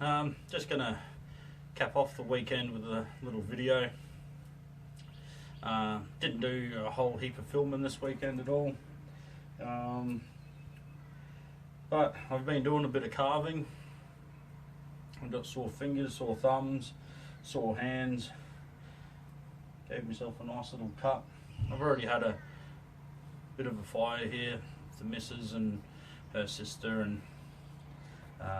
Just gonna cap off the weekend with a little video. Didn't do a whole heap of filming this weekend at all, but I've been doing a bit of carving. I've got sore fingers, sore thumbs, sore hands. Gave myself a nice little cut. I've already had a bit of a fire here with the missus and her sister and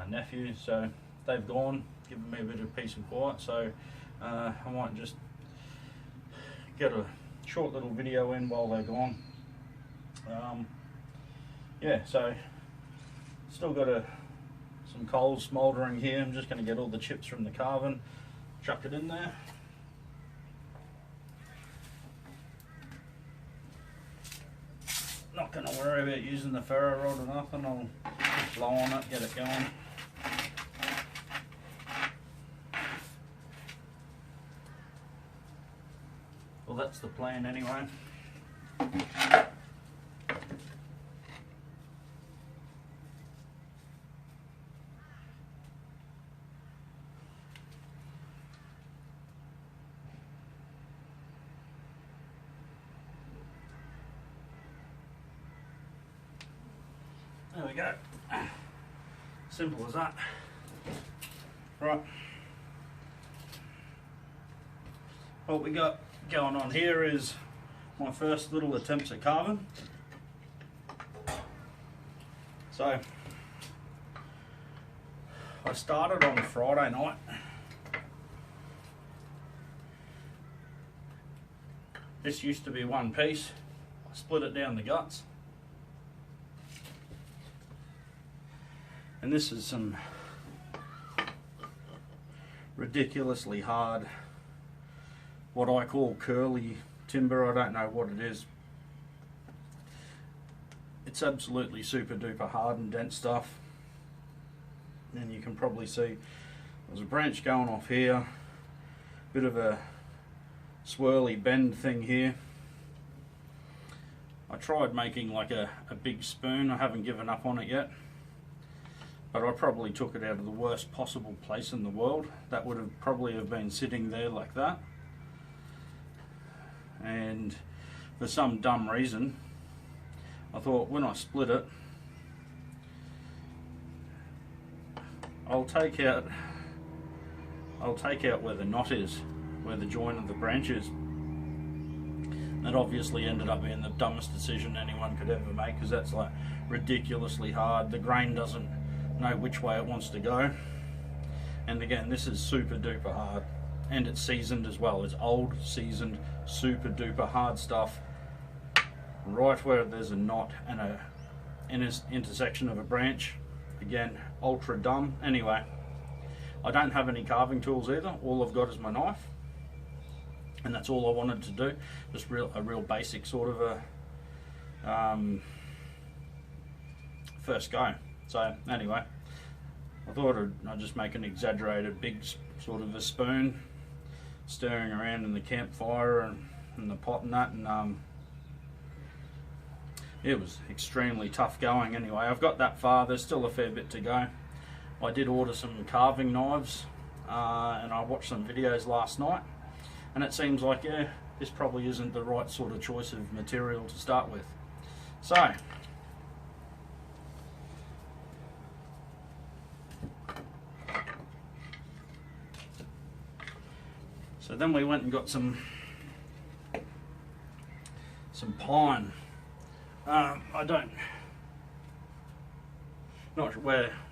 nephew, so they've gone, giving me a bit of peace and quiet. So I might just get a short little video in while they're gone. Yeah, so still got some coals smouldering here. I'm just going to get all the chips from the carving, chuck it in there. Not going to worry about using the ferro rod or nothing. I'll just blow on it, get it going. Well, that's the plan anyway. There we go. Simple as that. Right. What we got going on here is my first little attempts at carving. So I started on Friday night. This used to be one piece. I split it down the guts. And this is some ridiculously hard, what I call curly timber. I don't know what it is. It's absolutely super duper hard and dense stuff. And you can probably see there's a branch going off here, bit of a swirly bend thing here. I tried making like a big spoon. I haven't given up on it yet, but I probably took it out of the worst possible place in the world. That would have probably have been sitting there like that. And for some dumb reason, I thought when I split it, I'll take out where the knot is, where the joint of the branch is. That obviously ended up being the dumbest decision anyone could ever make, because that's like ridiculously hard. The grain doesn't know which way it wants to go. And again, this is super duper hard. And it's seasoned as well. It's old, seasoned, super duper hard stuff. Right where there's a knot and an intersection of a branch. Again, ultra dumb. Anyway, I don't have any carving tools either. All I've got is my knife. And that's all I wanted to do. Just a real basic sort of a first go. So anyway, I thought I'd just make an exaggerated big sort of a spoon, stirring around in the campfire and the pot and that, and it was extremely tough going. Anyway, I've got that far. There's still a fair bit to go. I did order some carving knives, and I watched some videos last night, and it seems like, yeah, this probably isn't the right sort of choice of material to start with. So then we went and got some pine.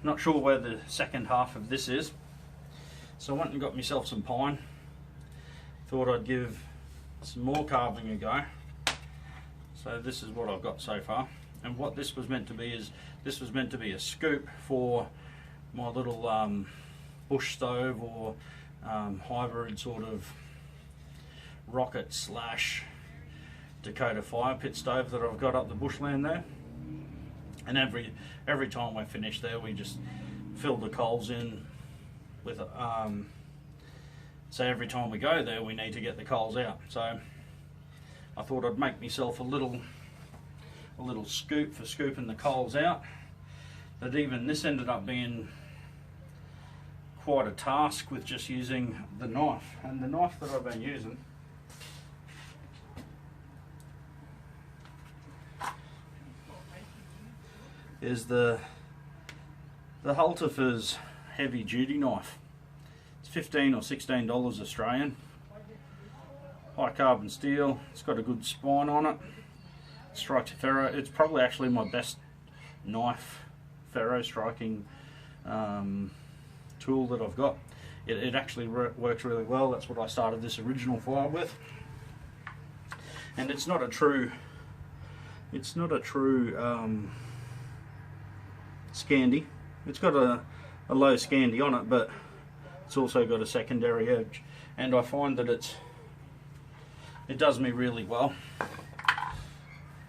Not sure where the second half of this is. So I went and got myself some pine. Thought I'd give some more carving a go. So this is what I've got so far. And what this was meant to be is, this was meant to be a scoop for my little bush stove or hybrid sort of rocket slash Dakota fire pit stove that I've got up the bushland there. And every time we're finished there, we just fill the coals in with so every time we go there, we need to get the coals out. So I thought I'd make myself a little scoop for scooping the coals out. But even this ended up being quite a task with just using the knife. And the knife that I've been using is the Hultafors heavy duty knife. It's $15 or $16 Australian. High carbon steel. It's got a good spine on it. Strikes ferro. It's probably actually my best knife ferro striking tool that I've got. It actually works really well. That's what I started this original fire with. And it's not a true Scandi. It's got a low Scandi on it, but it's also got a secondary edge, and I find that it does me really well.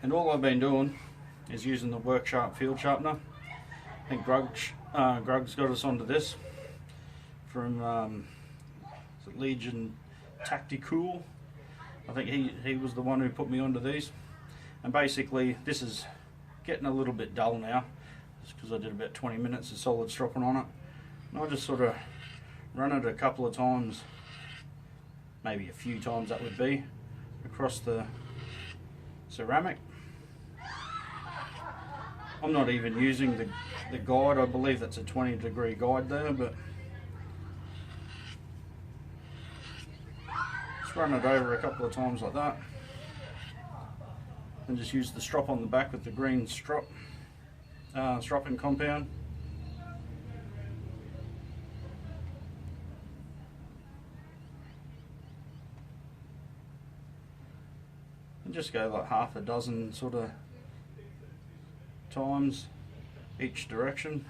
And all I've been doing is using the Worksharp field sharpener. I think Grug's got us onto this from Legion Tactical. I think he was the one who put me onto these. And basically this is getting a little bit dull now, just because I did about 20 minutes of solid stropping on it. And I just sort of run it a couple of times, maybe a few times that would be, across the ceramic. I'm not even using the guide. I believe that's a 20-degree guide there, but just run it over a couple of times like that, and just use the strop on the back with the green stropping compound. And just go like half a dozen sort of times each direction.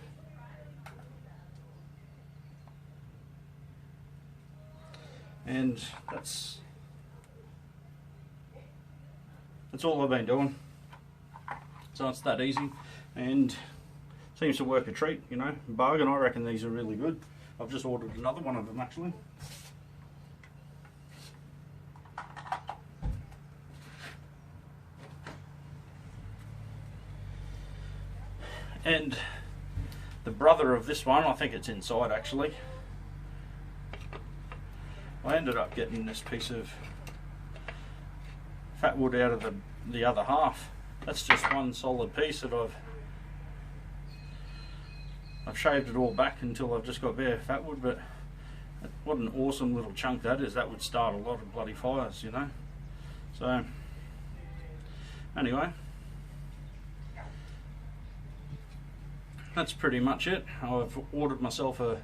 And that's all I've been doing. So it's that easy, and seems to work a treat, you know. Bargain. I reckon these are really good. I've just ordered another one of them actually. And the brother of this one, I think it's inside actually. I ended up getting this piece of fat wood out of the other half. That's just one solid piece that I've shaved it all back until I've just got bare fat wood, but what an awesome little chunk that is. That would start a lot of bloody fires, you know. So anyway, that's pretty much it. I've ordered myself a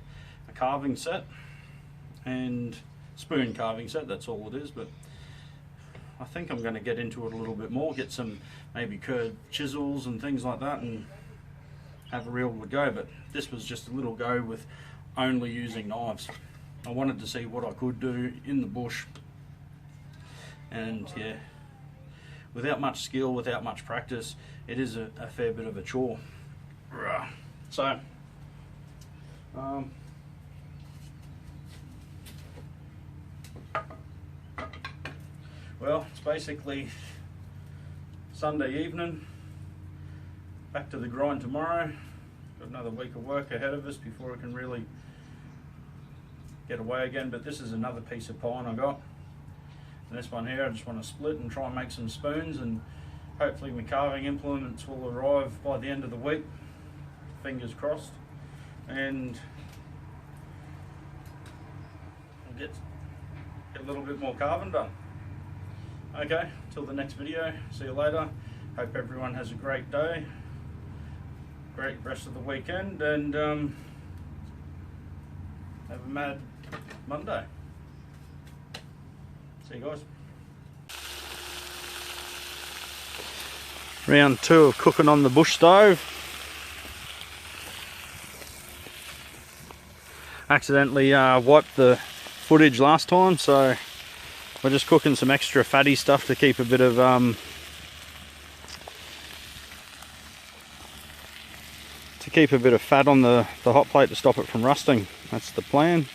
carving set and spoon carving set, that's all it is, but I think I'm going to get into it a little bit more, get some maybe curved chisels and things like that and have a real good go. But this was just a little go with only using knives. I wanted to see what I could do in the bush, and yeah, without much skill, without much practice, it is a fair bit of a chore. So well, it's basically Sunday evening, back to the grind tomorrow. Got another week of work ahead of us before I can really get away again. But this is another piece of pine I got, and this one here I just want to split and try and make some spoons, and hopefully my carving implements will arrive by the end of the week, fingers crossed, and I'll get a little bit more carving done. Okay, till the next video, see you later. Hope everyone has a great day, great rest of the weekend, and have a mad Monday. See you guys. Round 2 of cooking on the bush stove. Accidentally wiped the footage last time, so we're just cooking some extra fatty stuff to keep a bit of fat on the hot plate to stop it from rusting. That's the plan.